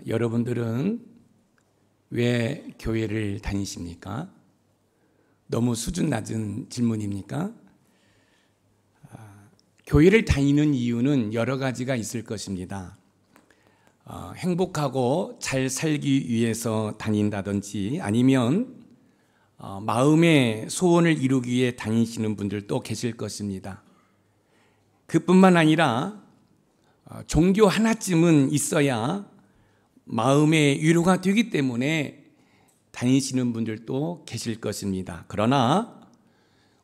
여러분들은 왜 교회를 다니십니까? 너무 수준 낮은 질문입니까? 교회를 다니는 이유는 여러 가지가 있을 것입니다. 행복하고 잘 살기 위해서 다닌다든지 아니면 마음의 소원을 이루기 위해 다니시는 분들도 계실 것입니다. 그뿐만 아니라 종교 하나쯤은 있어야 마음의 위로가 되기 때문에 다니시는 분들도 계실 것입니다. 그러나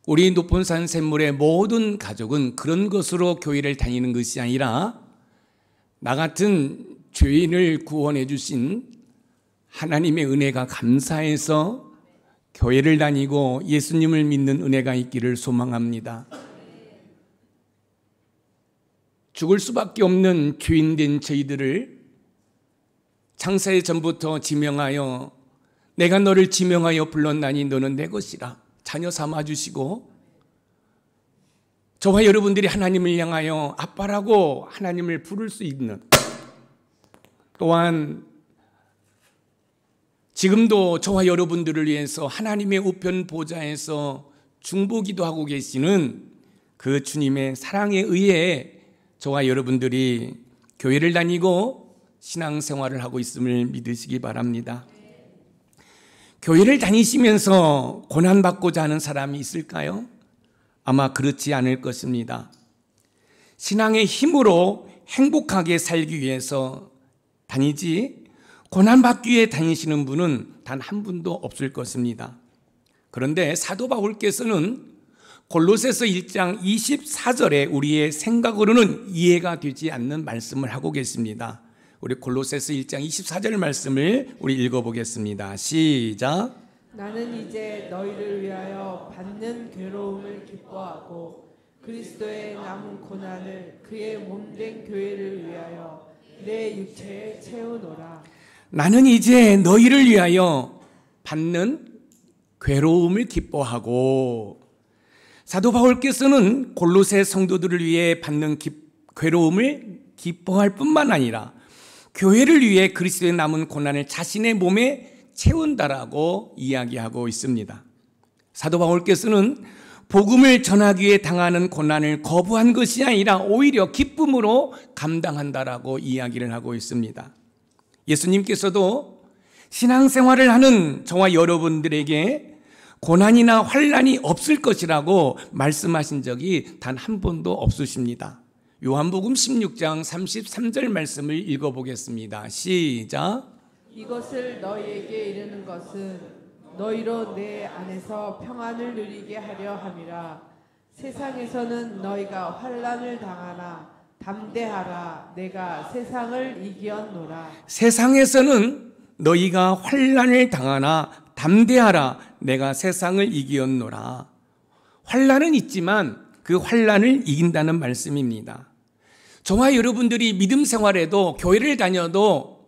우리 높은산 샘물의 모든 가족은 그런 것으로 교회를 다니는 것이 아니라 나 같은 죄인을 구원해 주신 하나님의 은혜가 감사해서 교회를 다니고 예수님을 믿는 은혜가 있기를 소망합니다. 죽을 수밖에 없는 죄인된 저희들을 창세의 전부터 지명하여 내가 너를 지명하여 불렀나니 너는 내 것이라 자녀 삼아주시고 저와 여러분들이 하나님을 향하여 아빠라고 하나님을 부를 수 있는, 또한 지금도 저와 여러분들을 위해서 하나님의 우편 보좌에서 중보기도 하고 계시는 그 주님의 사랑에 의해 저와 여러분들이 교회를 다니고 신앙생활을 하고 있음을 믿으시기 바랍니다. 교회를 다니시면서 고난받고자 하는 사람이 있을까요? 아마 그렇지 않을 것입니다. 신앙의 힘으로 행복하게 살기 위해서 다니지 고난받기 위해 다니시는 분은 단 한 분도 없을 것입니다. 그런데 사도 바울께서는 골로새서 1장 24절에 우리의 생각으로는 이해가 되지 않는 말씀을 하고 계십니다. 우리 골로새서 1장 24절 말씀을 우리 읽어보겠습니다. 시작. 나는 이제 너희를 위하여 받는 괴로움을 기뻐하고 그리스도의 남은 고난을 그의 몸된 교회를 위하여 내 육체에 채우노라. 나는 이제 너희를 위하여 받는 괴로움을 기뻐하고, 사도 바울께서는 골로새 성도들을 위해 받는 괴로움을 기뻐할 뿐만 아니라 교회를 위해 그리스도의 남은 고난을 자신의 몸에 채운다라고 이야기하고 있습니다. 사도 바울께서는 복음을 전하기 위해 당하는 고난을 거부한 것이 아니라 오히려 기쁨으로 감당한다라고 이야기를 하고 있습니다. 예수님께서도 신앙생활을 하는 저와 여러분들에게 고난이나 환난이 없을 것이라고 말씀하신 적이 단 한 번도 없으십니다. 요한복음 16장 33절 말씀을 읽어보겠습니다. 시작. 이것을 너희에게 이르는 것은 너희로 내 안에서 평안을 누리게 하려 함이라. 세상에서는 너희가 환난을 당하나 담대하라. 내가 세상을 이기었노라. 세상에서는 너희가 환난을 당하나 담대하라. 내가 세상을 이기었노라. 환난은 있지만 그 환난을 이긴다는 말씀입니다. 저와 여러분들이 믿음 생활에도 교회를 다녀도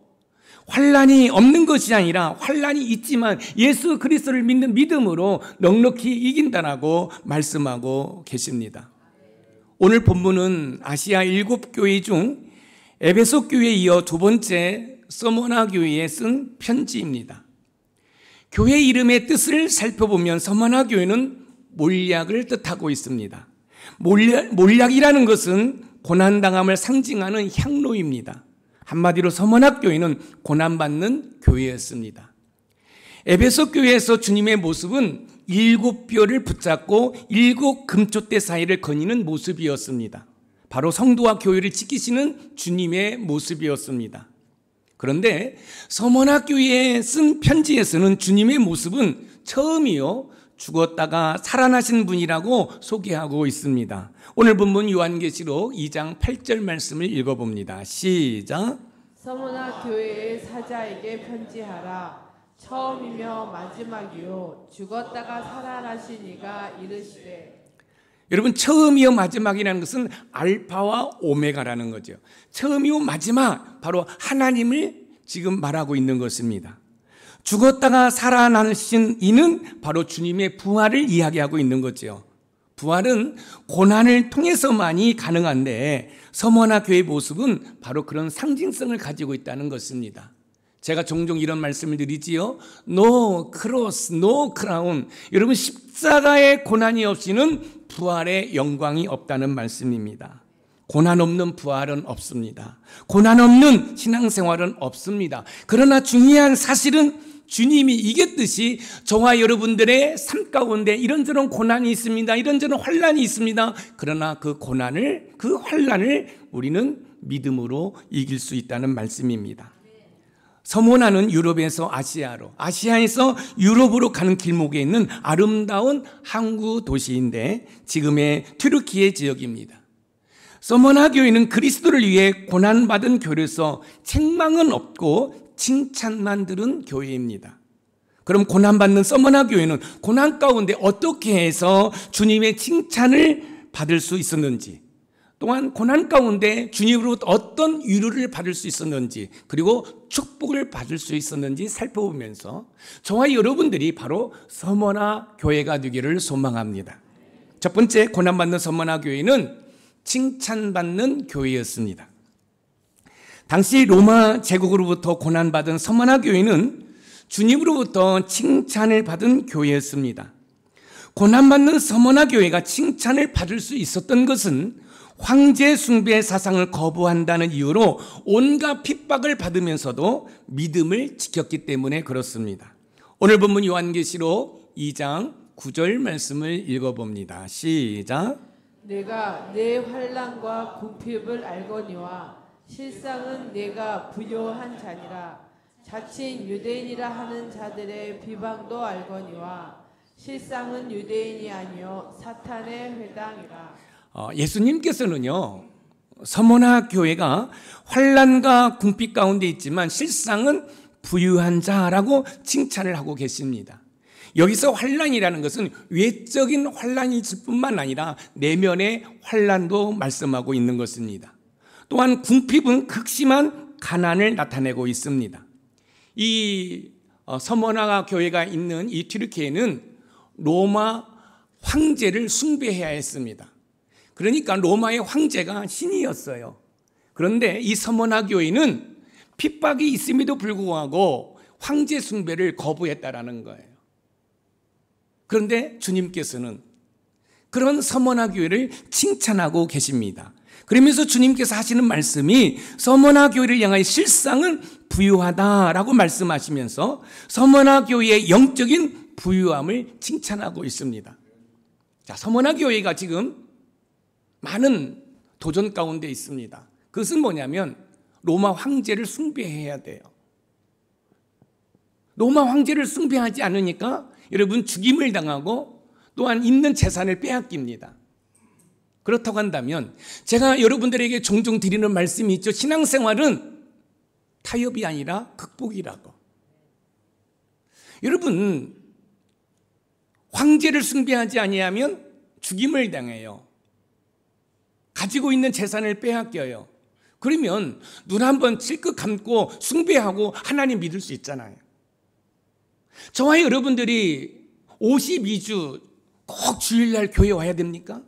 환난이 없는 것이 아니라 환난이 있지만 예수 그리스도를 믿는 믿음으로 넉넉히 이긴다라고 말씀하고 계십니다. 오늘 본문은 아시아 7교회 중 에베소 교회에 이어 두 번째 서머나 교회에 쓴 편지입니다. 교회 이름의 뜻을 살펴보면 서머나 교회는 몰약을 뜻하고 있습니다. 몰약이라는 것은 고난당함을 상징하는 향로입니다. 한마디로 서머나 교회는 고난받는 교회였습니다. 에베소 교회에서 주님의 모습은 7뼈를 붙잡고 7 금촛대 사이를 거니는 모습이었습니다. 바로 성도와 교회를 지키시는 주님의 모습이었습니다. 그런데 서머나 교회에 쓴 편지에서는 주님의 모습은 처음이요 죽었다가 살아나신 분이라고 소개하고 있습니다. 오늘 본문 요한계시록 2장 8절 말씀을 읽어봅니다. 시작. 서머나 교회의 사자에게 편지하라. 처음이며 마지막이요 죽었다가 살아나신 이가 이르시되. 여러분, 처음이요 마지막이라는 것은 알파와 오메가라는 거죠. 처음이요 마지막, 바로 하나님을 지금 말하고 있는 것입니다. 죽었다가 살아나신 이는 바로 주님의 부활을 이야기하고 있는 거죠. 부활은 고난을 통해서만이 가능한데 서머나 교회의 모습은 바로 그런 상징성을 가지고 있다는 것입니다. 제가 종종 이런 말씀을 드리지요. No cross, no crown. 여러분, 십자가의 고난이 없이는 부활의 영광이 없다는 말씀입니다. 고난 없는 부활은 없습니다. 고난 없는 신앙생활은 없습니다. 그러나 중요한 사실은 주님이 이겼듯이 저와 여러분들의 삶 가운데 이런저런 고난이 있습니다. 이런저런 환난이 있습니다. 그러나 그 고난을, 그 환난을 우리는 믿음으로 이길 수 있다는 말씀입니다. 서모나는 유럽에서 아시아로, 아시아에서 유럽으로 가는 길목에 있는 아름다운 항구 도시인데 지금의 튀르키예 지역입니다. 서모나 교회는 그리스도를 위해 고난받은 교회로서 책망은 없고 칭찬만 들은 교회입니다. 그럼 고난받는 서모나 교회는 고난 가운데 어떻게 해서 주님의 칭찬을 받을 수 있었는지, 또한 고난 가운데 주님으로부터 어떤 위로를 받을 수 있었는지, 그리고 축복을 받을 수 있었는지 살펴보면서 저와 여러분들이 바로 서모나 교회가 되기를 소망합니다. 첫 번째, 고난받는 서모나 교회는 칭찬받는 교회였습니다. 당시 로마 제국으로부터 고난받은 서모나 교회는 주님으로부터 칭찬을 받은 교회였습니다. 고난받는 서모나 교회가 칭찬을 받을 수 있었던 것은 황제 숭배 사상을 거부한다는 이유로 온갖 핍박을 받으면서도 믿음을 지켰기 때문에 그렇습니다. 오늘 본문 요한계시록 2장 9절 말씀을 읽어봅니다. 시작. 내가 내 환난과 궁핍을 알거니와 실상은 내가 부요한 자니라. 자칭 유대인이라 하는 자들의 비방도 알거니와 실상은 유대인이 아니요 사탄의 회당이라. 예수님께서는요, 서모나 교회가 환난과 궁핍 가운데 있지만 실상은 부유한 자라고 칭찬을 하고 계십니다. 여기서 환난이라는 것은 외적인 환난일 뿐만 아니라 내면의 환난도 말씀하고 있는 것입니다. 또한 궁핍은 극심한 가난을 나타내고 있습니다. 이 서모나 교회가 있는 이 튀르키예는 로마 황제를 숭배해야 했습니다. 그러니까 로마의 황제가 신이었어요. 그런데 이 서모나 교회는 핍박이 있음에도 불구하고 황제 숭배를 거부했다라는 거예요. 그런데 주님께서는 그런 서모나 교회를 칭찬하고 계십니다. 그러면서 주님께서 하시는 말씀이 서모나 교회를 향하여 실상은 부유하다라고 말씀하시면서 서모나 교회의 영적인 부유함을 칭찬하고 있습니다. 자, 서모나 교회가 지금 많은 도전 가운데 있습니다. 그것은 뭐냐면 로마 황제를 숭배해야 돼요. 로마 황제를 숭배하지 않으니까 여러분 죽임을 당하고 또한 있는 재산을 빼앗깁니다. 그렇다고 한다면 제가 여러분들에게 종종 드리는 말씀이 있죠. 신앙생활은 타협이 아니라 극복이라고. 여러분, 황제를 숭배하지 아니하면 죽임을 당해요. 가지고 있는 재산을 빼앗겨요. 그러면 눈 한번 찔끔 감고 숭배하고 하나님 믿을 수 있잖아요. 저와 여러분들이 52주 꼭 주일날 교회 와야 됩니까?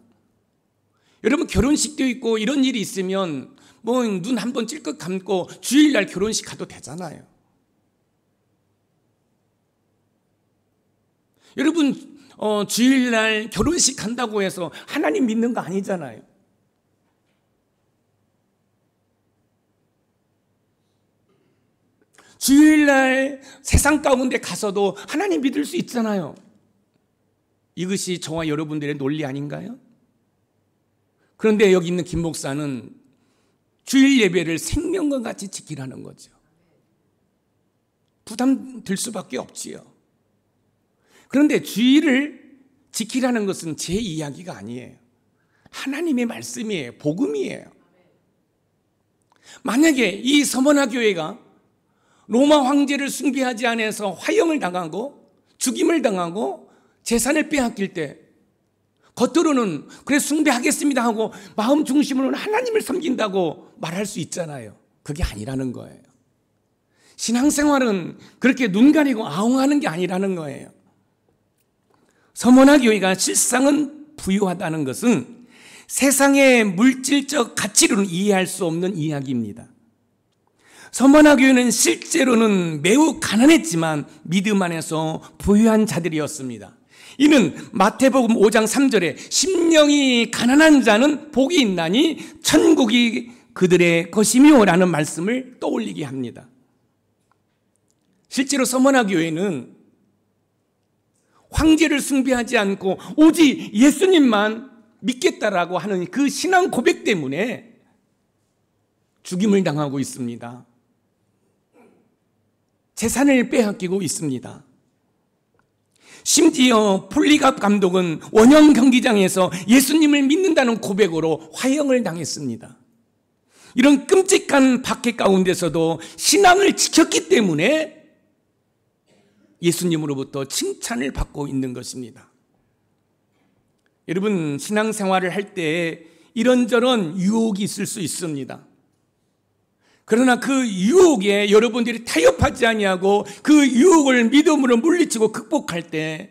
여러분, 결혼식도 있고 이런 일이 있으면 뭐 눈 한번 찔끔 감고 주일날 결혼식 가도 되잖아요. 여러분, 주일날 결혼식 간다고 해서 하나님 믿는 거 아니잖아요. 주일날 세상 가운데 가서도 하나님 믿을 수 있잖아요. 이것이 저와 여러분들의 논리 아닌가요? 그런데 여기 있는 김 목사는 주일 예배를 생명과 같이 지키라는 거죠. 부담 들 수밖에 없지요. 그런데 주일을 지키라는 것은 제 이야기가 아니에요. 하나님의 말씀이에요. 복음이에요. 만약에 이 서머나 교회가 로마 황제를 숭배하지 않아서 화형을 당하고 죽임을 당하고 재산을 빼앗길 때 겉으로는 그래 숭배하겠습니다 하고 마음 중심으로는 하나님을 섬긴다고 말할 수 있잖아요. 그게 아니라는 거예요. 신앙생활은 그렇게 눈 가리고 아웅하는 게 아니라는 거예요. 서머나 교회가 실상은 부유하다는 것은 세상의 물질적 가치로는 이해할 수 없는 이야기입니다. 서머나 교회는 실제로는 매우 가난했지만 믿음 안에서 부유한 자들이었습니다. 이는 마태복음 5장 3절에 심령이 가난한 자는 복이 있나니 천국이 그들의 것이며 라는 말씀을 떠올리게 합니다. 실제로 서머나 교회는 황제를 숭배하지 않고 오직 예수님만 믿겠다라고 하는 그 신앙 고백 때문에 죽임을 당하고 있습니다. 재산을 빼앗기고 있습니다. 심지어 폴리갑 감독은 원형 경기장에서 예수님을 믿는다는 고백으로 화형을 당했습니다. 이런 끔찍한 박해 가운데서도 신앙을 지켰기 때문에 예수님으로부터 칭찬을 받고 있는 것입니다. 여러분, 신앙생활을 할 때 이런저런 유혹이 있을 수 있습니다. 그러나 그 유혹에 여러분들이 타협하지 아니하고 그 유혹을 믿음으로 물리치고 극복할 때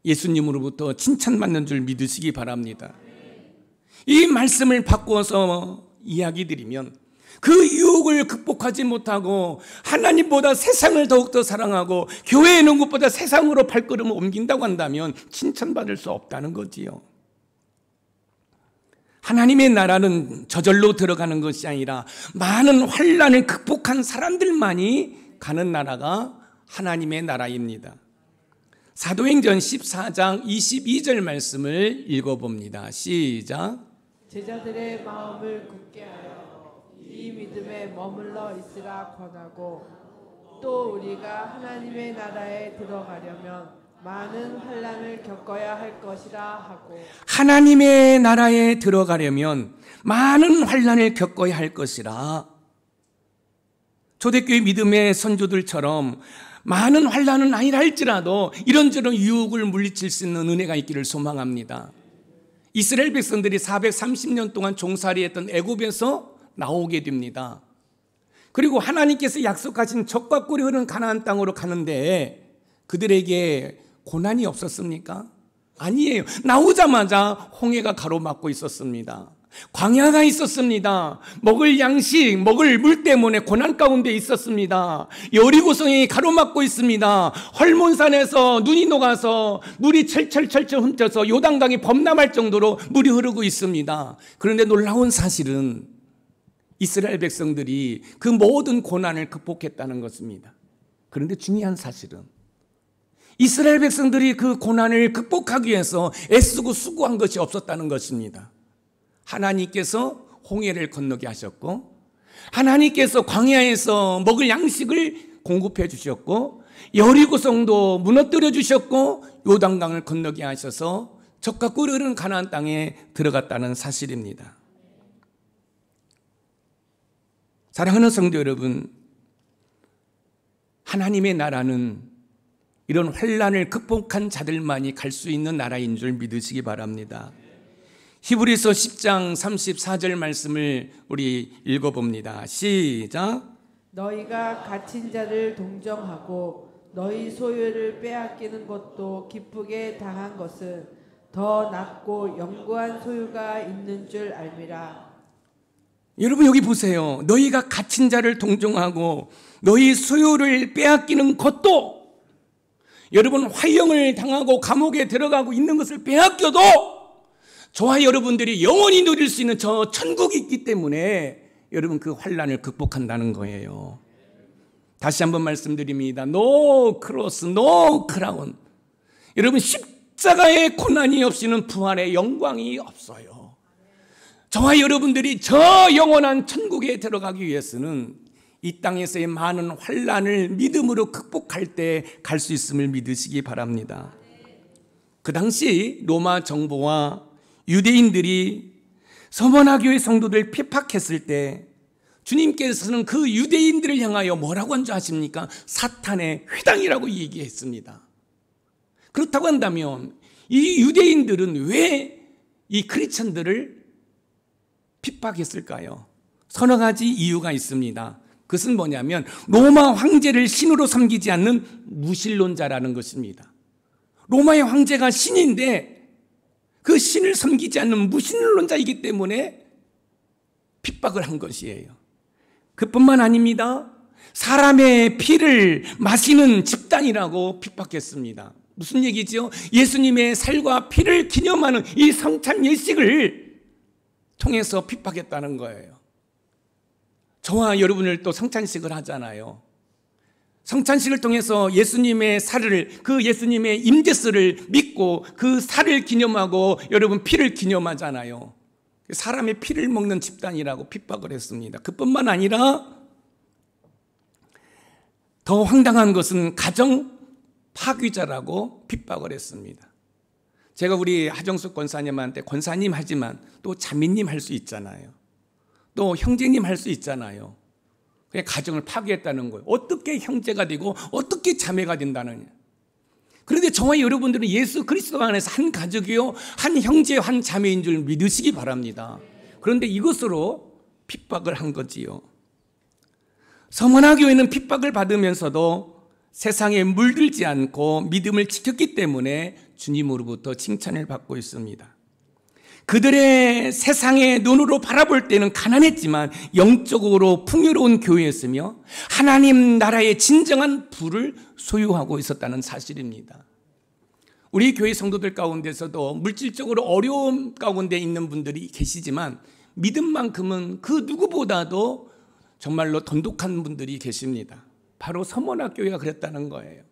예수님으로부터 칭찬받는 줄 믿으시기 바랍니다. 이 말씀을 바꿔서 이야기 드리면 그 유혹을 극복하지 못하고 하나님보다 세상을 더욱더 사랑하고 교회에 있는 것보다 세상으로 발걸음을 옮긴다고 한다면 칭찬받을 수 없다는 거지요. 하나님의 나라는 저절로 들어가는 것이 아니라 많은 환난을 극복한 사람들만이 가는 나라가 하나님의 나라입니다. 사도행전 14장 22절 말씀을 읽어봅니다. 시작. 제자들의 마음을 굳게 하여 이 믿음에 머물러 있으라 권하고 또 우리가 하나님의 나라에 들어가려면 많은 환난을 겪어야 할 것이라 하고 하나님의 나라에 들어가려면 많은 환난을 겪어야 할 것이라. 초대교회 믿음의 선조들처럼 많은 환난은 아니라 할지라도 이런저런 유혹을 물리칠 수 있는 은혜가 있기를 소망합니다. 이스라엘 백성들이 430년 동안 종살이했던 애굽에서 나오게 됩니다. 그리고 하나님께서 약속하신 젖과 꿀이 흐르는 가나안 땅으로 가는데 그들에게 고난이 없었습니까? 아니에요. 나오자마자 홍해가 가로막고 있었습니다. 광야가 있었습니다. 먹을 양식, 먹을 물 때문에 고난 가운데 있었습니다. 여리고성이 가로막고 있습니다. 헐몬산에서 눈이 녹아서 물이 철철철철 훔쳐서 요단강이 범람할 정도로 물이 흐르고 있습니다. 그런데 놀라운 사실은 이스라엘 백성들이 그 모든 고난을 극복했다는 것입니다. 그런데 중요한 사실은 이스라엘 백성들이 그 고난을 극복하기 위해서 애쓰고 수고한 것이 없었다는 것입니다. 하나님께서 홍해를 건너게 하셨고 하나님께서 광야에서 먹을 양식을 공급해 주셨고 여리고성도 무너뜨려 주셨고 요단강을 건너게 하셔서 젖과 꿀이 흐르는 가나안 땅에 들어갔다는 사실입니다. 사랑하는 성도 여러분, 하나님의 나라는 이런 환난을 극복한 자들만이 갈 수 있는 나라인 줄 믿으시기 바랍니다. 히브리서 10장 34절 말씀을 우리 읽어봅니다. 시작. 너희가 갇힌 자를 동정하고 너희 소유를 빼앗기는 것도 기쁘게 당한 것은 더 낫고 영구한 소유가 있는 줄 알미라. 여러분 여기 보세요. 너희가 갇힌 자를 동정하고 너희 소유를 빼앗기는 것도, 여러분 화형을 당하고 감옥에 들어가고 있는 것을 빼앗겨도 저와 여러분들이 영원히 누릴 수 있는 저 천국이 있기 때문에 여러분 그 환난을 극복한다는 거예요. 다시 한번 말씀드립니다. No cross, no crown. 여러분 십자가의 고난이 없이는 부활의 영광이 없어요. 저와 여러분들이 저 영원한 천국에 들어가기 위해서는 이 땅에서의 많은 환난을 믿음으로 극복할 때 갈 수 있음을 믿으시기 바랍니다. 그 당시 로마 정부와 유대인들이 서머나 교회 성도들 핍박했을 때 주님께서는 그 유대인들을 향하여 뭐라고 한 줄 아십니까? 사탄의 회당이라고 얘기했습니다. 그렇다고 한다면 이 유대인들은 왜 이 크리스천들을 핍박했을까요? 서너 가지 이유가 있습니다. 그것은 뭐냐면 로마 황제를 신으로 섬기지 않는 무신론자라는 것입니다. 로마의 황제가 신인데 그 신을 섬기지 않는 무신론자이기 때문에 핍박을 한 것이에요. 그뿐만 아닙니다. 사람의 피를 마시는 집단이라고 핍박했습니다. 무슨 얘기죠? 예수님의 살과 피를 기념하는 이 성찬 예식을 통해서 핍박했다는 거예요. 저와 여러분을 또 성찬식을 하잖아요. 성찬식을 통해서 예수님의 살을, 그 예수님의 임재스를 믿고 그 살을 기념하고 여러분 피를 기념하잖아요. 사람의 피를 먹는 집단이라고 핍박을 했습니다. 그뿐만 아니라 더 황당한 것은 가정 파괴자라고 핍박을 했습니다. 제가 우리 하정숙 권사님한테 권사님 하지만 또 자매님 할 수 있잖아요. 또 형제님 할 수 있잖아요. 그냥 가정을 파괴했다는 거예요. 어떻게 형제가 되고 어떻게 자매가 된다느냐. 그런데 저와 여러분들은 예수 그리스도 안에서 한 가족이요, 한 형제, 한 자매인 줄 믿으시기 바랍니다. 그런데 이것으로 핍박을 한 거지요. 서머나교회는 핍박을 받으면서도 세상에 물들지 않고 믿음을 지켰기 때문에 주님으로부터 칭찬을 받고 있습니다. 그들의 세상의 눈으로 바라볼 때는 가난했지만 영적으로 풍요로운 교회였으며 하나님 나라의 진정한 부를 소유하고 있었다는 사실입니다. 우리 교회 성도들 가운데서도 물질적으로 어려움 가운데 있는 분들이 계시지만 믿음만큼은 그 누구보다도 정말로 돈독한 분들이 계십니다. 바로 서머나교회가 그랬다는 거예요.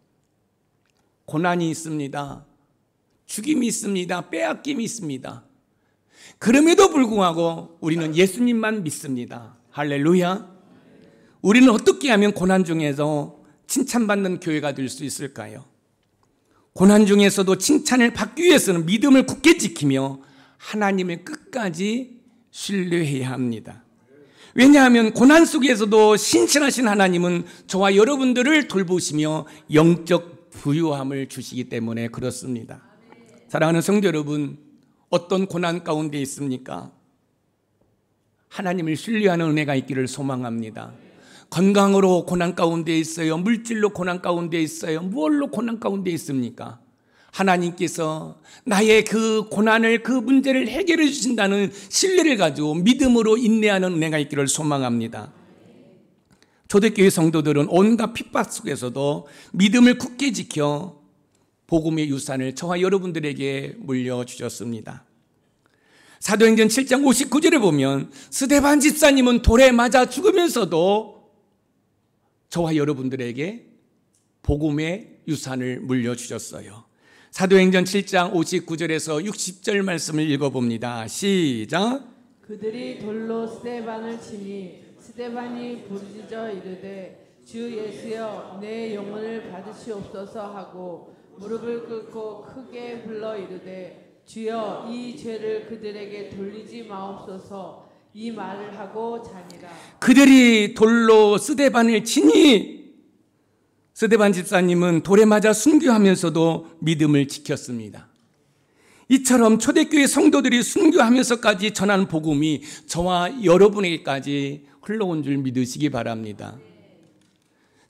고난이 있습니다. 죽임이 있습니다. 빼앗김이 있습니다. 그럼에도 불구하고 우리는 예수님만 믿습니다. 할렐루야. 우리는 어떻게 하면 고난 중에서 칭찬받는 교회가 될 수 있을까요? 고난 중에서도 칭찬을 받기 위해서는 믿음을 굳게 지키며 하나님을 끝까지 신뢰해야 합니다. 왜냐하면 고난 속에서도 신실하신 하나님은 저와 여러분들을 돌보시며 영적 부유함을 주시기 때문에 그렇습니다. 사랑하는 성도 여러분, 어떤 고난 가운데 있습니까? 하나님을 신뢰하는 은혜가 있기를 소망합니다. 건강으로 고난 가운데 있어요? 물질로 고난 가운데 있어요? 무엇로 고난 가운데 있습니까? 하나님께서 나의 그 고난을, 그 문제를 해결해 주신다는 신뢰를 가지고 믿음으로 인내하는 은혜가 있기를 소망합니다. 초대교회 성도들은 온갖 핍박 속에서도 믿음을 굳게 지켜 복음의 유산을 저와 여러분들에게 물려주셨습니다. 사도행전 7장 59절에 보면 스데반 집사님은 돌에 맞아 죽으면서도 저와 여러분들에게 복음의 유산을 물려주셨어요. 사도행전 7장 59절에서 60절 말씀을 읽어봅니다. 시작. 그들이 돌로 스데반을 치니 스데반이 부르짖어 이르되 주 예수여 내 영혼을 받으시옵소서 하고 무릎을 꿇고 크게 불러 이르되 주여 이 죄를 그들에게 돌리지 마옵소서 이 말을 하고 자니라. 그들이 돌로 스데반을 치니 스데반 집사님은 돌에 맞아 순교하면서도 믿음을 지켰습니다. 이처럼 초대교회 성도들이 순교하면서까지 전하는 복음이 저와 여러분에게까지 흘러온 줄 믿으시기 바랍니다.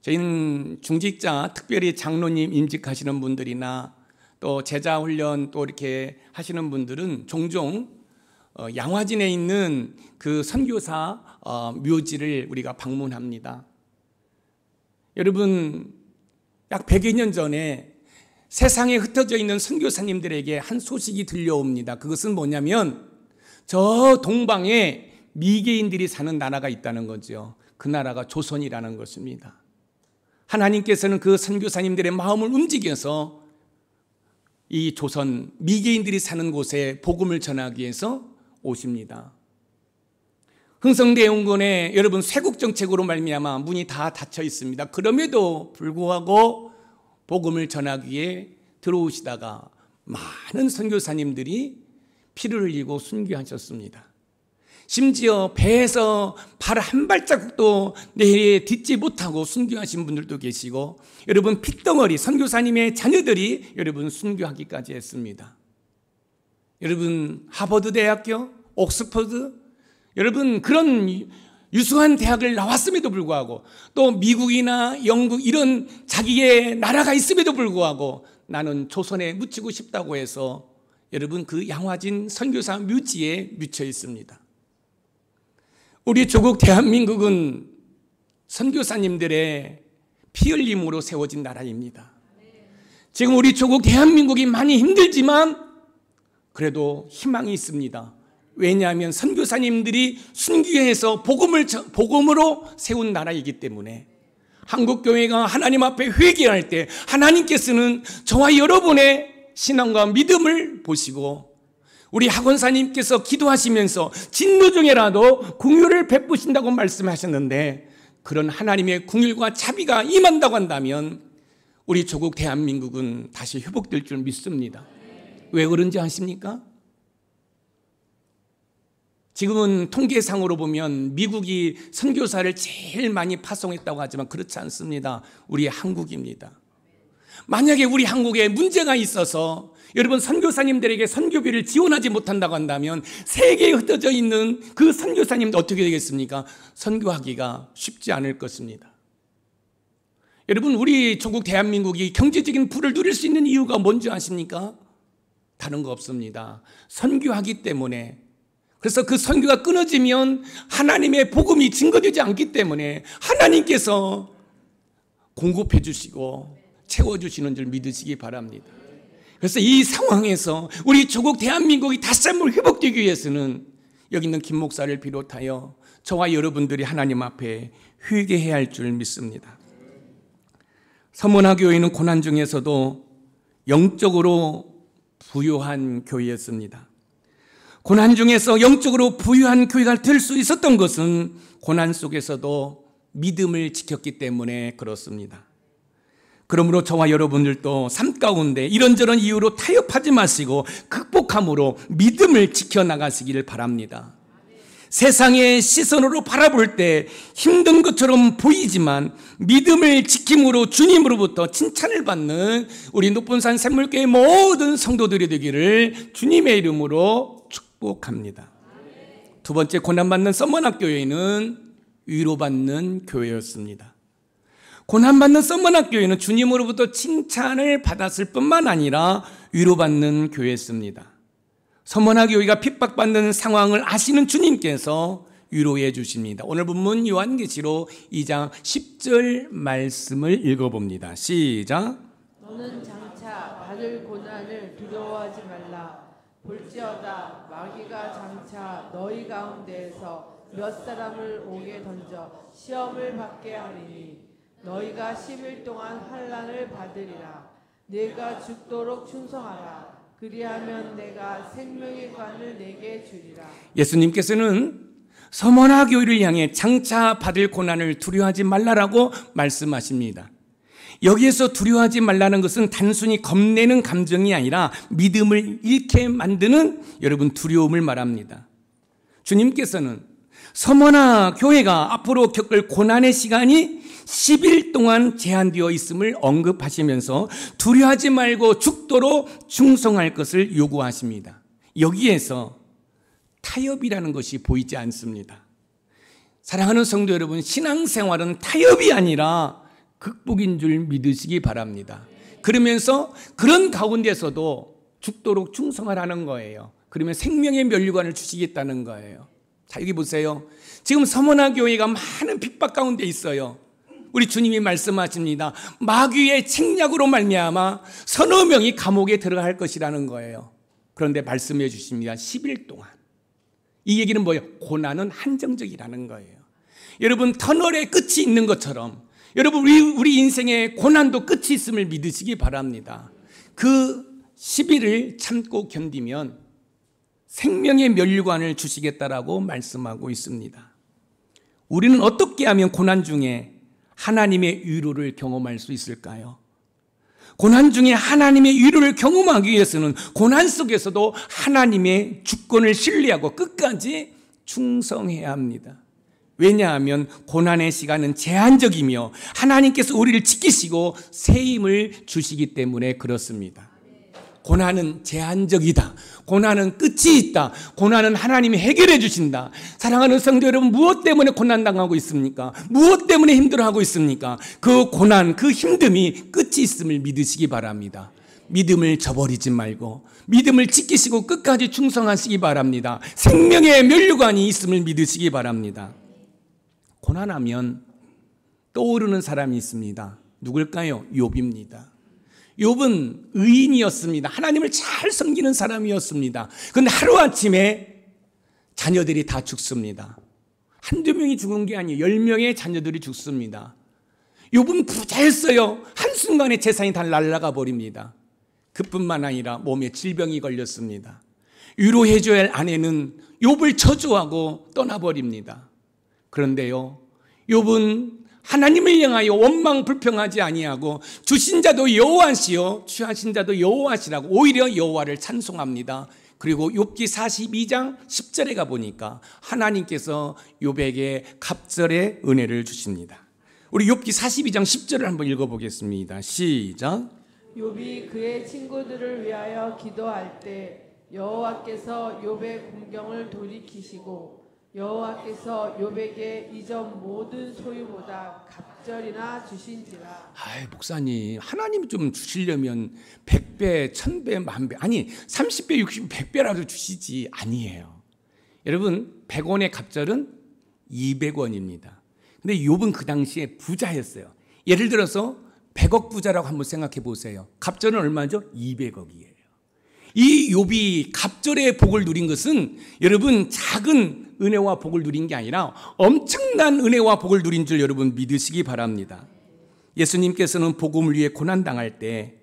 저희는 중직자, 특별히 장로님 임직하시는 분들이나 또 제자훈련 또 이렇게 하시는 분들은 종종 양화진에 있는 그 선교사 묘지를 우리가 방문합니다. 여러분, 약 100여 년 전에 세상에 흩어져 있는 선교사님들에게 한 소식이 들려옵니다. 그것은 뭐냐면 저 동방에 미개인들이 사는 나라가 있다는 거죠. 그 나라가 조선이라는 것입니다. 하나님께서는 그 선교사님들의 마음을 움직여서 이 조선 미개인들이 사는 곳에 복음을 전하기 위해서 오십니다. 흥성대원군에 여러분 쇄국 정책으로 말미암아 문이 다 닫혀 있습니다. 그럼에도 불구하고 복음을 전하기 위해 들어오시다가 많은 선교사님들이 피를 흘리고 순교하셨습니다. 심지어 배에서 발 한 발자국도 내딛지 못하고 순교하신 분들도 계시고 여러분 핏덩어리 선교사님의 자녀들이 여러분 순교하기까지 했습니다. 여러분 하버드 대학교, 옥스퍼드 여러분 그런 유수한 대학을 나왔음에도 불구하고 또 미국이나 영국 이런 자기의 나라가 있음에도 불구하고 나는 조선에 묻히고 싶다고 해서 여러분 그 양화진 선교사 묘지에 묻혀 있습니다. 우리 조국 대한민국은 선교사님들의 피 흘림으로 세워진 나라입니다. 지금 우리 조국 대한민국이 많이 힘들지만 그래도 희망이 있습니다. 왜냐하면 선교사님들이 순교해서 복음으로 세운 나라이기 때문에 한국교회가 하나님 앞에 회개할 때 하나님께서는 저와 여러분의 신앙과 믿음을 보시고 우리 학원사님께서 기도하시면서 진노 중에라도 긍휼을 베푸신다고 말씀하셨는데 그런 하나님의 긍휼과 자비가 임한다고 한다면 우리 조국 대한민국은 다시 회복될 줄 믿습니다. 왜 그런지 아십니까? 지금은 통계상으로 보면 미국이 선교사를 제일 많이 파송했다고 하지만 그렇지 않습니다. 우리 한국입니다. 만약에 우리 한국에 문제가 있어서 여러분 선교사님들에게 선교비를 지원하지 못한다고 한다면 세계에 흩어져 있는 그 선교사님들 어떻게 되겠습니까? 선교하기가 쉽지 않을 것입니다. 여러분 우리 조국 대한민국이 경제적인 부를 누릴 수 있는 이유가 뭔지 아십니까? 다른 거 없습니다. 선교하기 때문에. 그래서 그 선교가 끊어지면 하나님의 복음이 증거되지 않기 때문에 하나님께서 공급해 주시고 채워주시는 줄 믿으시기 바랍니다. 그래서 이 상황에서 우리 조국 대한민국이 다시 한번 회복되기 위해서는 여기 있는 김 목사를 비롯하여 저와 여러분들이 하나님 앞에 회개해야 할 줄 믿습니다. 서문화 교회는 고난 중에서도 영적으로 부유한 교회였습니다. 고난 중에서 영적으로 부유한 교회가 될 수 있었던 것은 고난 속에서도 믿음을 지켰기 때문에 그렇습니다. 그러므로 저와 여러분들도 삶 가운데 이런저런 이유로 타협하지 마시고 극복함으로 믿음을 지켜나가시기를 바랍니다. 세상의 시선으로 바라볼 때 힘든 것처럼 보이지만 믿음을 지킴으로 주님으로부터 칭찬을 받는 우리 높은산 샘물교회 모든 성도들이 되기를 주님의 이름으로 축복합니다. 두 번째, 고난받는 서머나교회는 위로받는 교회였습니다. 고난받는 서머나교회는 주님으로부터 칭찬을 받았을 뿐만 아니라 위로받는 교회였습니다. 서머나교회가 핍박받는 상황을 아시는 주님께서 위로해 주십니다. 오늘 본문 요한계시록 2장 10절 말씀을 읽어봅니다. 시작. 너는 장차 받을 고난을 두려워하지 말라. 볼지어다 마귀가 장차 너희 가운데에서 몇 사람을 옥에 던져 시험을 받게 하리니 너희가 10일 동안 환난을 받으리라. 내가 죽도록 충성하라. 그리하면 내가 생명의 관을 내게 주리라. 예수님께서는 서머나 교회를 향해 장차 받을 고난을 두려워하지 말라라고 말씀하십니다. 여기에서 두려워하지 말라는 것은 단순히 겁내는 감정이 아니라 믿음을 잃게 만드는 여러분 두려움을 말합니다. 주님께서는 서머나 교회가 앞으로 겪을 고난의 시간이 10일 동안 제한되어 있음을 언급하시면서 두려워하지 말고 죽도록 충성할 것을 요구하십니다. 여기에서 타협이라는 것이 보이지 않습니다. 사랑하는 성도 여러분, 신앙생활은 타협이 아니라 극복인 줄 믿으시기 바랍니다. 그러면서 그런 가운데서도 죽도록 충성하라는 거예요. 그러면 생명의 면류관을 주시겠다는 거예요. 자, 여기 보세요. 지금 서머나 교회가 많은 핍박 가운데 있어요. 우리 주님이 말씀하십니다. 마귀의 책략으로 말미암아 서너 명이 감옥에 들어갈 것이라는 거예요. 그런데 말씀해 주십니다. 10일 동안. 이 얘기는 뭐예요? 고난은 한정적이라는 거예요. 여러분, 터널에 끝이 있는 것처럼 여러분 우리 인생의 고난도 끝이 있음을 믿으시기 바랍니다. 그 10일을 참고 견디면 생명의 면류관을 주시겠다라고 말씀하고 있습니다. 우리는 어떻게 하면 고난 중에 하나님의 위로를 경험할 수 있을까요? 고난 중에 하나님의 위로를 경험하기 위해서는 고난 속에서도 하나님의 주권을 신뢰하고 끝까지 충성해야 합니다. 왜냐하면 고난의 시간은 제한적이며 하나님께서 우리를 지키시고 새 힘을 주시기 때문에 그렇습니다. 고난은 제한적이다. 고난은 끝이 있다. 고난은 하나님이 해결해 주신다. 사랑하는 성도 여러분, 무엇 때문에 고난당하고 있습니까? 무엇 때문에 힘들어하고 있습니까? 그 고난, 그 힘듦이 끝이 있음을 믿으시기 바랍니다. 믿음을 저버리지 말고 믿음을 지키시고 끝까지 충성하시기 바랍니다. 생명의 면류관이 있음을 믿으시기 바랍니다. 고난하면 떠오르는 사람이 있습니다. 누굴까요? 욥입니다. 욥은 의인이었습니다. 하나님을 잘 섬기는 사람이었습니다. 그런데 하루아침에 자녀들이 다 죽습니다. 한두 명이 죽은 게 아니에요. 10명의 자녀들이 죽습니다. 욥은 부자였어요. 한순간에 재산이 다 날아가 버립니다. 그뿐만 아니라 몸에 질병이 걸렸습니다. 위로해줘야 할 아내는 욥을 저주하고 떠나버립니다. 그런데요, 욥은 하나님을 향하여 원망 불평하지 아니하고 주신 자도 여호와시요 취하신 자도 여호와시라고 오히려 여호와를 찬송합니다. 그리고 욥기 42장 10절에 가보니까 하나님께서 욥에게 갑절의 은혜를 주십니다. 우리 욥기 42장 10절을 한번 읽어보겠습니다. 시작. 욥이 그의 친구들을 위하여 기도할 때 여호와께서 욥의 공경을 돌이키시고 여호와께서 욥에게 이전 모든 소유보다 갑절이나 주신지라. 목사님, 하나님이 좀 주시려면 100배, 1000배, 10,000배, 아니 30배, 60배, 100배라도 주시지. 아니에요. 여러분, 100원의 갑절은 200원입니다. 근데 욥은 그 당시에 부자였어요. 예를 들어서 100억 부자라고 한번 생각해 보세요. 갑절은 얼마죠? 200억이에요. 이 욥이 갑절의 복을 누린 것은 여러분 작은 은혜와 복을 누린 게 아니라 엄청난 은혜와 복을 누린 줄 여러분 믿으시기 바랍니다. 예수님께서는 복음을 위해 고난당할 때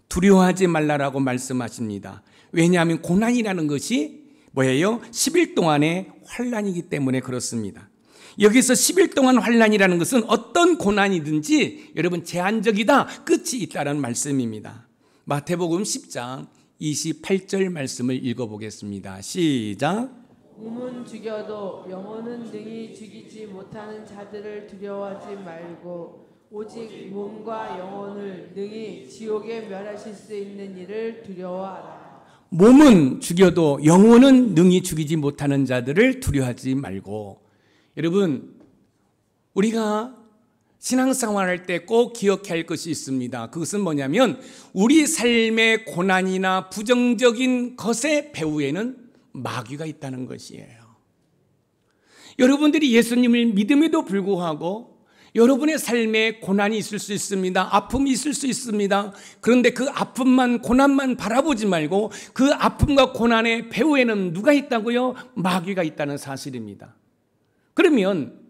두려워하지 말라라고 말씀하십니다. 왜냐하면 고난이라는 것이 뭐예요? 10일 동안의 환난이기 때문에 그렇습니다. 여기서 10일 동안 환난이라는 것은 어떤 고난이든지 여러분 제한적이다, 끝이 있다는 말씀입니다. 마태복음 10장 28절 말씀을 읽어보겠습니다. 시작. 몸은 죽여도 영혼은 능히 죽이지 못하는 자들을 두려워하지 말고 오직 몸과 영혼을 능히 지옥에 멸하실 수 있는 이를 두려워하라. 몸은 죽여도 영혼은 능히 죽이지 못하는 자들을 두려워하지 말고. 여러분, 우리가 신앙생활할 때 꼭 기억해야 할 것이 있습니다. 그것은 뭐냐면 우리 삶의 고난이나 부정적인 것의 배후에는 마귀가 있다는 것이에요. 여러분들이 예수님을 믿음에도 불구하고 여러분의 삶에 고난이 있을 수 있습니다. 아픔이 있을 수 있습니다. 그런데 그 아픔만, 고난만 바라보지 말고 그 아픔과 고난의 배후에는 누가 있다고요? 마귀가 있다는 사실입니다. 그러면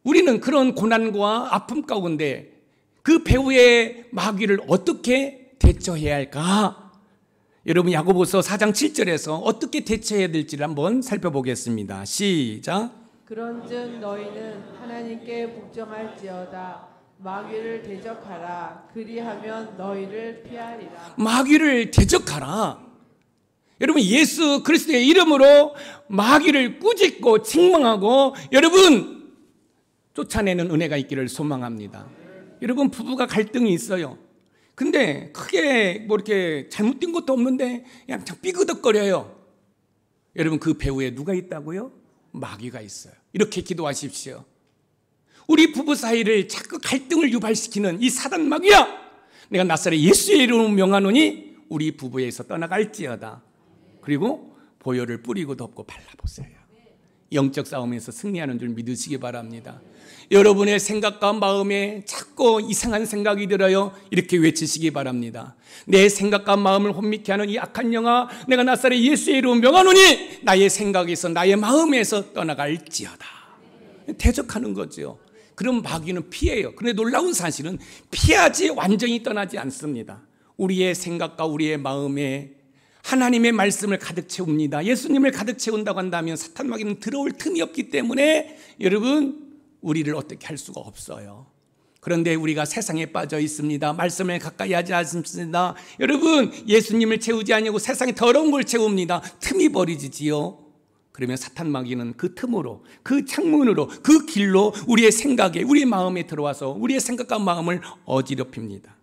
우리는 그런 고난과 아픔 가운데 그 배후의 마귀를 어떻게 대처해야 할까? 여러분 야고보서 4장 7절에서 어떻게 대처해야 될지를 한번 살펴보겠습니다. 시작. 그런즉 너희는 하나님께 복종할지어다. 마귀를 대적하라. 그리하면 너희를 피하리라. 마귀를 대적하라. 여러분 예수 그리스도의 이름으로 마귀를 꾸짖고 책망하고 여러분 쫓아내는 은혜가 있기를 소망합니다. 여러분 부부가 갈등이 있어요. 근데 크게 뭐 이렇게 잘못된 것도 없는데 그냥 삐그덕거려요. 여러분 그 배후에 누가 있다고요? 마귀가 있어요. 이렇게 기도하십시오. 우리 부부 사이를 자꾸 갈등을 유발시키는 이 사단 마귀야, 내가 나사렛 예수의 이름으로 명하노니 우리 부부에서 떠나갈지어다. 그리고 보혈을 뿌리고 덮고 발라보세요. 영적 싸움에서 승리하는 줄 믿으시기 바랍니다. 여러분의 생각과 마음에 자꾸 이상한 생각이 들어요. 이렇게 외치시기 바랍니다. 내 생각과 마음을 혼미케 하는 이 악한 영아, 내가 나사렛 예수의 이름으로 명하노니 나의 생각에서 나의 마음에서 떠나갈지어다. 대적하는 거죠. 그럼 마귀는 피해요. 그런데 놀라운 사실은 피하지 완전히 떠나지 않습니다. 우리의 생각과 우리의 마음에 하나님의 말씀을 가득 채웁니다. 예수님을 가득 채운다고 한다면 사탄 마귀는 들어올 틈이 없기 때문에 여러분 우리를 어떻게 할 수가 없어요. 그런데 우리가 세상에 빠져 있습니다. 말씀을 가까이 하지 않습니다. 여러분 예수님을 채우지 아니하고 세상에 더러운 걸 채웁니다. 틈이 벌어지지요. 그러면 사탄 마귀는 그 틈으로, 그 창문으로, 그 길로 우리의 생각에, 우리의 마음에 들어와서 우리의 생각과 마음을 어지럽힙니다.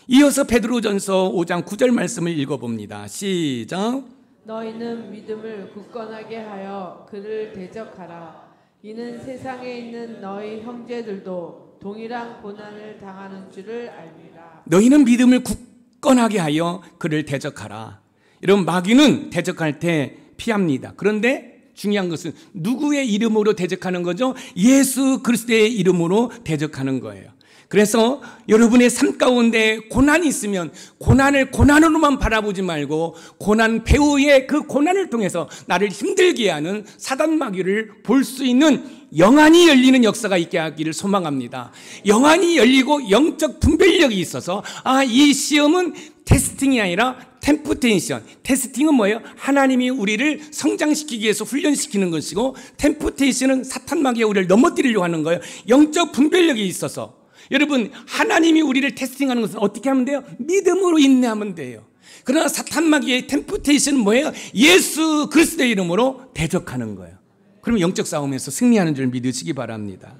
이어서 베드로전서 5장 9절 말씀을 읽어봅니다. 시작. 너희는 믿음을 굳건하게 하여 그를 대적하라. 이는 세상에 있는 너희 형제들도 동일한 고난을 당하는 줄을 알미라. 너희는 믿음을 굳건하게 하여 그를 대적하라. 여러분 마귀는 대적할 때 피합니다. 그런데 중요한 것은 누구의 이름으로 대적하는 거죠? 예수 그리스도의 이름으로 대적하는 거예요. 그래서 여러분의 삶 가운데 고난이 있으면 고난을 고난으로만 바라보지 말고 고난 배후의 그 고난을 통해서 나를 힘들게 하는 사단 마귀를 볼 수 있는 영안이 열리는 역사가 있게 하기를 소망합니다. 영안이 열리고 영적 분별력이 있어서 이 시험은 테스팅이 아니라 템프테이션. 테스팅은 뭐예요? 하나님이 우리를 성장시키기 위해서 훈련시키는 것이고, 템프테이션은 사탄 마귀가 우리를 넘어뜨리려고 하는 거예요. 영적 분별력이 있어서 여러분, 하나님이 우리를 테스팅하는 것은 어떻게 하면 돼요? 믿음으로 인내하면 돼요. 그러나 사탄 마귀의 템프테이션은 뭐예요? 예수 그리스도의 이름으로 대적하는 거예요. 그러면 영적 싸움에서 승리하는 줄 믿으시기 바랍니다.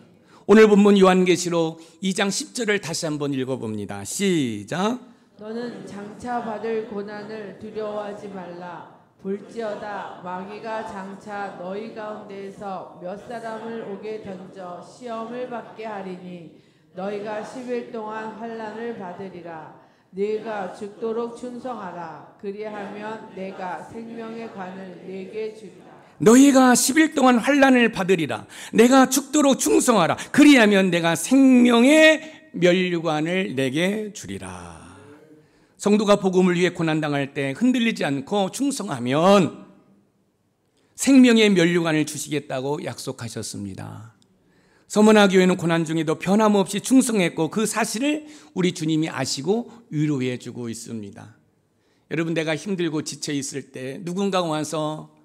오늘 본문 요한계시록 2장 10절을 다시 한번 읽어봅니다. 시작. 너는 장차 받을 고난을 두려워하지 말라. 볼지어다 마귀가 장차 너희 가운데에서 몇 사람을 옥에 던져 시험을 받게 하리니 너희가 10일 동안 환난을 받으리라. 네가 죽도록 충성하라. 그리하면 내가 생명의 관을 네게 주리라. 너희가 10일 동안 환난을 받으리라. 내가 죽도록 충성하라. 그리하면 내가 생명의 면류관을 내게 주리라. 성도가 복음을 위해 고난당할 때 흔들리지 않고 충성하면 생명의 면류관을 주시겠다고 약속하셨습니다. 서머나 교회는 고난 중에도 변함없이 충성했고 그 사실을 우리 주님이 아시고 위로해 주고 있습니다. 여러분, 내가 힘들고 지쳐 있을 때 누군가 와서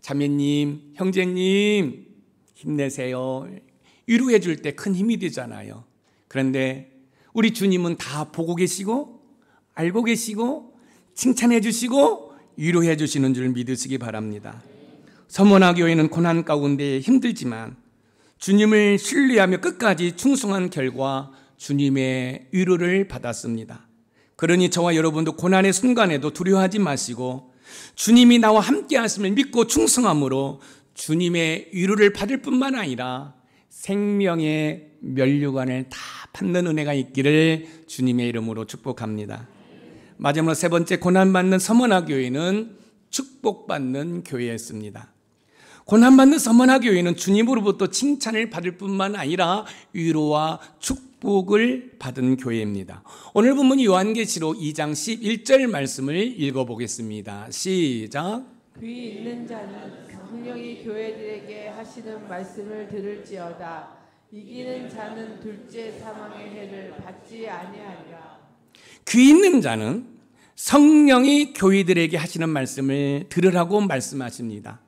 자매님, 형제님 힘내세요 위로해 줄 때 큰 힘이 되잖아요. 그런데 우리 주님은 다 보고 계시고 알고 계시고 칭찬해 주시고 위로해 주시는 줄 믿으시기 바랍니다. 서머나 교회는 고난 가운데 힘들지만 주님을 신뢰하며 끝까지 충성한 결과 주님의 위로를 받았습니다. 그러니 저와 여러분도 고난의 순간에도 두려워하지 마시고 주님이 나와 함께 하심을 믿고 충성함으로 주님의 위로를 받을 뿐만 아니라 생명의 면류관을 다 받는 은혜가 있기를 주님의 이름으로 축복합니다. 마지막으로 세 번째, 고난받는 서머나 교회는 축복받는 교회였습니다. 고난받는 서머나 교회는 주님으로부터 칭찬을 받을 뿐만 아니라 위로와 축복을 받은 교회입니다. 오늘 본문 요한계시록 2장 11절 말씀을 읽어보겠습니다. 시작. 귀 있는 자는 성령이 교회들에게 하시는 말씀을 들을지어다. 이기는 자는 둘째 사망의 해를 받지 아니하리라. 귀 있는 자는 성령이 교회들에게 하시는 말씀을 들으라고 말씀하십니다.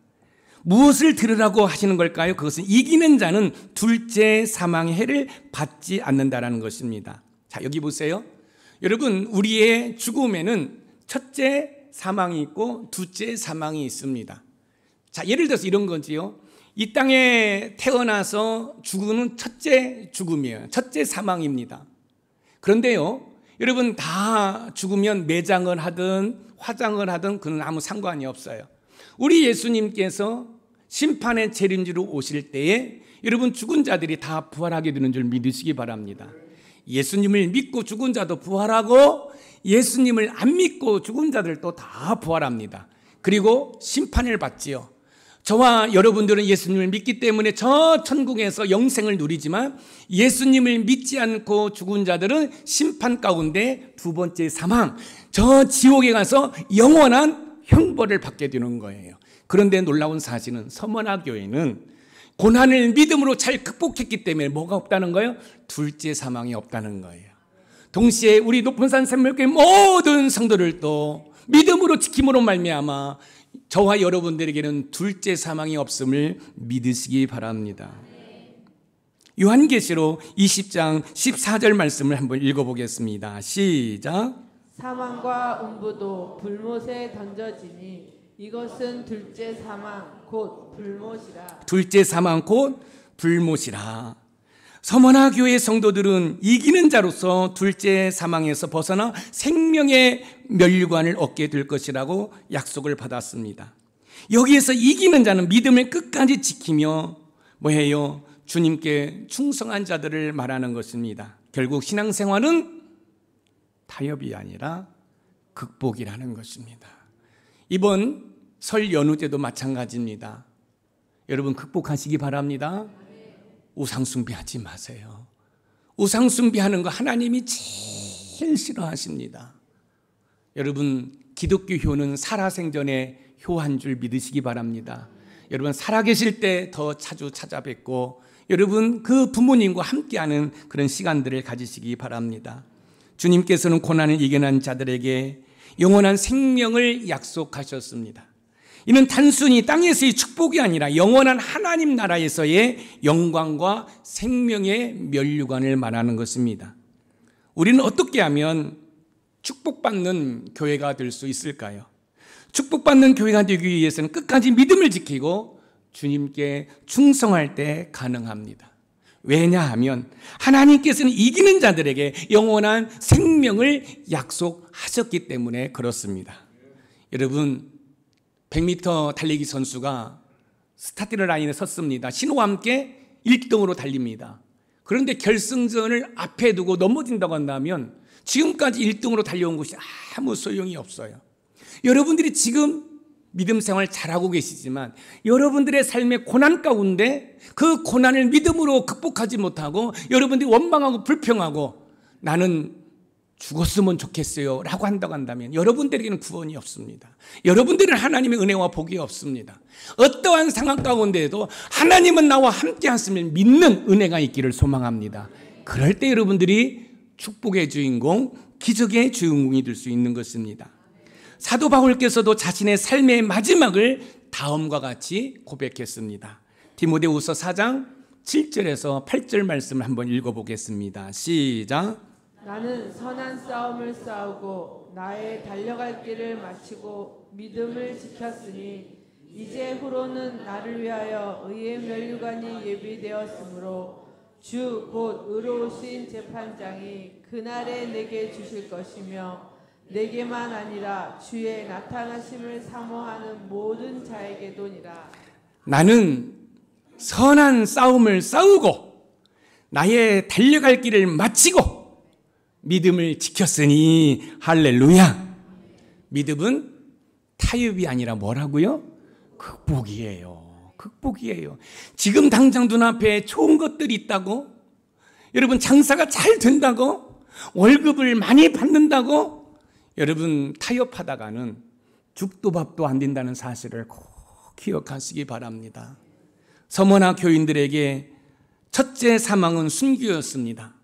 무엇을 들으라고 하시는 걸까요? 그것은 이기는 자는 둘째 사망의 해를 받지 않는다라는 것입니다. 자, 여기 보세요. 여러분, 우리의 죽음에는 첫째 사망이 있고 둘째 사망이 있습니다. 자, 예를 들어서 이런 거지요. 이 땅에 태어나서 죽음은 첫째 죽음이에요. 첫째 사망입니다. 그런데요, 여러분, 다 죽으면 매장을 하든 화장을 하든 그건 아무 상관이 없어요. 우리 예수님께서 심판의 재림지로 오실 때에 여러분, 죽은 자들이 다 부활하게 되는 줄 믿으시기 바랍니다. 예수님을 믿고 죽은 자도 부활하고 예수님을 안 믿고 죽은 자들도 다 부활합니다. 그리고 심판을 받지요. 저와 여러분들은 예수님을 믿기 때문에 저 천국에서 영생을 누리지만 예수님을 믿지 않고 죽은 자들은 심판 가운데 두 번째 사망, 저 지옥에 가서 영원한 형벌을 받게 되는 거예요. 그런데 놀라운 사실은 서머나 교회는 고난을 믿음으로 잘 극복했기 때문에 뭐가 없다는 거예요? 둘째 사망이 없다는 거예요. 동시에 우리 높은산 샘물교회 모든 성도들도 믿음으로 지킴으로 말미암아 저와 여러분들에게는 둘째 사망이 없음을 믿으시기 바랍니다. 요한계시록 20장 14절 말씀을 한번 읽어보겠습니다. 시작. 사망과 음부도 불못에 던져지니 이것은 둘째 사망 곧 불못이라. 둘째 사망 곧 불못이라. 서머나 교회 성도들은 이기는 자로서 둘째 사망에서 벗어나 생명의 면류관을 얻게 될 것이라고 약속을 받았습니다. 여기에서 이기는 자는 믿음을 끝까지 지키며 뭐해요? 주님께 충성한 자들을 말하는 것입니다. 결국 신앙생활은 타협이 아니라 극복이라는 것입니다. 이번 설 연휴 때도 마찬가지입니다. 여러분 극복하시기 바랍니다. 우상숭배하지 마세요. 우상숭배하는 거 하나님이 제일 싫어하십니다. 여러분 기독교 효는 살아생전의 효 한 줄 믿으시기 바랍니다. 여러분 살아계실 때 더 자주 찾아뵙고 여러분 그 부모님과 함께하는 그런 시간들을 가지시기 바랍니다. 주님께서는 고난을 이겨낸 자들에게 영원한 생명을 약속하셨습니다. 이는 단순히 땅에서의 축복이 아니라 영원한 하나님 나라에서의 영광과 생명의 면류관을 말하는 것입니다. 우리는 어떻게 하면 축복받는 교회가 될 수 있을까요? 축복받는 교회가 되기 위해서는 끝까지 믿음을 지키고 주님께 충성할 때 가능합니다. 왜냐하면 하나님께서는 이기는 자들에게 영원한 생명을 약속하셨기 때문에 그렇습니다. 여러분 100m 달리기 선수가 스타트 라인에 섰습니다. 신호와 함께 1등으로 달립니다. 그런데 결승전을 앞에 두고 넘어진다고 한다면 지금까지 1등으로 달려온 것이 아무 소용이 없어요. 여러분들이 지금 믿음 생활 잘하고 계시지만 여러분들의 삶의 고난 가운데 그 고난을 믿음으로 극복하지 못하고 여러분들이 원망하고 불평하고 나는 죽었으면 좋겠어요 라고 한다고 한다면 여러분들에게는 구원이 없습니다. 여러분들은 하나님의 은혜와 복이 없습니다. 어떠한 상황 가운데에도 하나님은 나와 함께 하심을 믿는 은혜가 있기를 소망합니다. 그럴 때 여러분들이 축복의 주인공, 기적의 주인공이 될 수 있는 것입니다. 사도 바울께서도 자신의 삶의 마지막을 다음과 같이 고백했습니다. 디모데후서 4장 7절에서 8절 말씀을 한번 읽어보겠습니다. 시작. 나는 선한 싸움을 싸우고 나의 달려갈 길을 마치고 믿음을 지켰으니 이제 후로는 나를 위하여 의의 면류관이 예비되었으므로 주 곧 의로우신 재판장이 그날에 내게 주실 것이며 내게만 아니라 주의 나타나심을 사모하는 모든 자에게도니라. 나는 선한 싸움을 싸우고 나의 달려갈 길을 마치고 믿음을 지켰으니 할렐루야. 믿음은 타협이 아니라 뭐라고요? 극복이에요. 극복이에요. 지금 당장 눈앞에 좋은 것들이 있다고, 여러분 장사가 잘 된다고, 월급을 많이 받는다고 여러분 타협하다가는 죽도 밥도 안 된다는 사실을 꼭 기억하시기 바랍니다. 서머나 교인들에게 첫째 사망은 순교였습니다.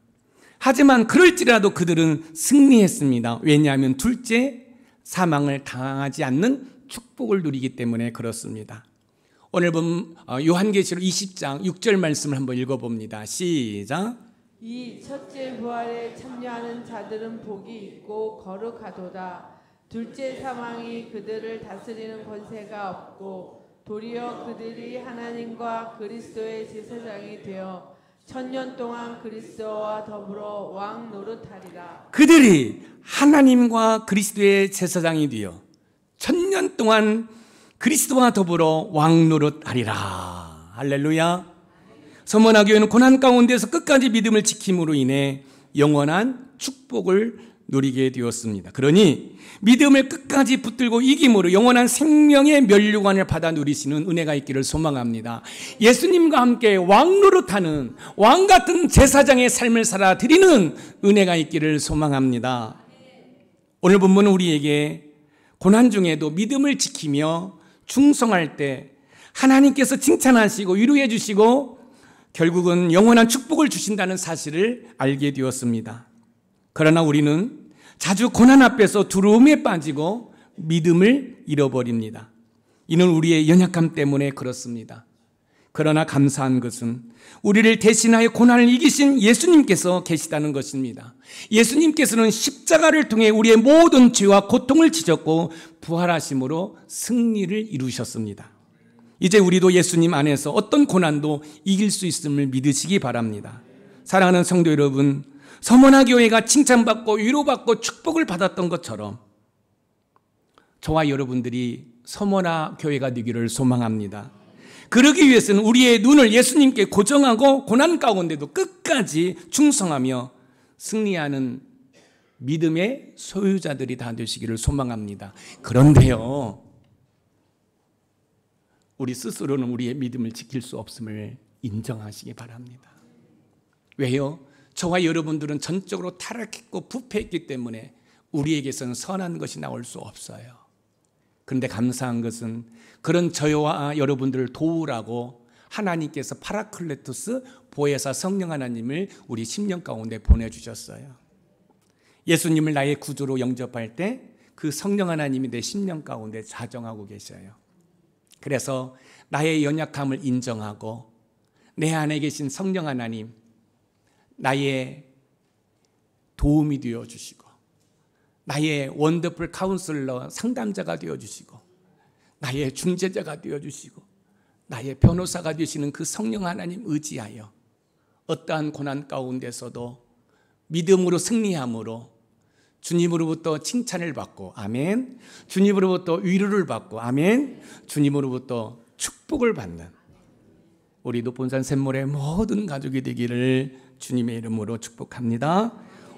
하지만 그럴지라도 그들은 승리했습니다. 왜냐하면 둘째 사망을 당하지 않는 축복을 누리기 때문에 그렇습니다. 오늘 본 요한계시록 20장 6절 말씀을 한번 읽어봅니다. 시작. 이 첫째 부활에 참여하는 자들은 복이 있고 거룩하도다. 둘째 사망이 그들을 다스리는 권세가 없고 도리어 그들이 하나님과 그리스도의 제사장이 되어 1000년 동안 그리스도와 더불어 왕 노릇하리라. 그들이 하나님과 그리스도의 제사장이 되어 1000년 동안 그리스도와 더불어 왕 노릇하리라. 할렐루야. 서머나 교회는 고난 가운데서 끝까지 믿음을 지킴으로 인해 영원한 축복을 누리게 되었습니다. 그러니 믿음을 끝까지 붙들고 이김으로 영원한 생명의 면류관을 받아 누리시는 은혜가 있기를 소망합니다. 예수님과 함께 왕 노릇하는 왕 같은 제사장의 삶을 살아 드리는 은혜가 있기를 소망합니다. 오늘 본문은 우리에게 고난 중에도 믿음을 지키며 충성할 때 하나님께서 칭찬하시고 위로해 주시고 결국은 영원한 축복을 주신다는 사실을 알게 되었습니다. 그러나 우리는 자주 고난 앞에서 두려움에 빠지고 믿음을 잃어버립니다. 이는 우리의 연약함 때문에 그렇습니다. 그러나 감사한 것은 우리를 대신하여 고난을 이기신 예수님께서 계시다는 것입니다. 예수님께서는 십자가를 통해 우리의 모든 죄와 고통을 지셨고 부활하심으로 승리를 이루셨습니다. 이제 우리도 예수님 안에서 어떤 고난도 이길 수 있음을 믿으시기 바랍니다. 사랑하는 성도 여러분, 서머나 교회가 칭찬받고 위로받고 축복을 받았던 것처럼 저와 여러분들이 서머나 교회가 되기를 소망합니다. 그러기 위해서는 우리의 눈을 예수님께 고정하고 고난 가운데도 끝까지 충성하며 승리하는 믿음의 소유자들이 다 되시기를 소망합니다. 그런데요, 우리 스스로는 우리의 믿음을 지킬 수 없음을 인정하시기 바랍니다. 왜요? 저와 여러분들은 전적으로 타락했고 부패했기 때문에 우리에게서는 선한 것이 나올 수 없어요. 그런데 감사한 것은 그런 저와 여러분들을 도우라고 하나님께서 파라클레토스 보혜사 성령 하나님을 우리 심령 가운데 보내주셨어요. 예수님을 나의 구주로 영접할 때 그 성령 하나님이 내 심령 가운데 자정하고 계셔요. 그래서 나의 연약함을 인정하고 내 안에 계신 성령 하나님, 나의 도움이 되어주시고 나의 원더풀 카운슬러 상담자가 되어주시고 나의 중재자가 되어주시고 나의 변호사가 되시는 그 성령 하나님 의지하여 어떠한 고난 가운데서도 믿음으로 승리함으로 주님으로부터 칭찬을 받고 아멘, 주님으로부터 위로를 받고 아멘, 주님으로부터 축복을 받는 우리 높은산 샘물의 모든 가족이 되기를 주님의 이름으로 축복합니다.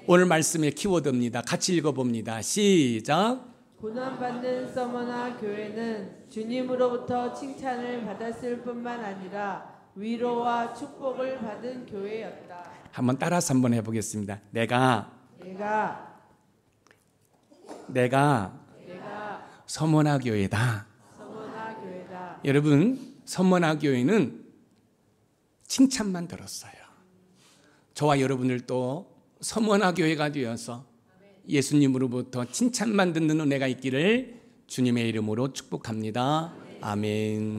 오늘 말씀의 키워드입니다. 같이 읽어봅니다. 시작. 고난받는 서머나 교회는 주님으로부터 칭찬을 받았을 뿐만 아니라 위로와 축복을 받은 교회였다. 한번 따라서 한번 해보겠습니다. 내가 서머나 교회다. 여러분, 서머나 교회는 칭찬만 들었어요. 저와 여러분들도 서머나 교회가 되어서 예수님으로부터 칭찬만 듣는 은혜가 있기를 주님의 이름으로 축복합니다. 아멘.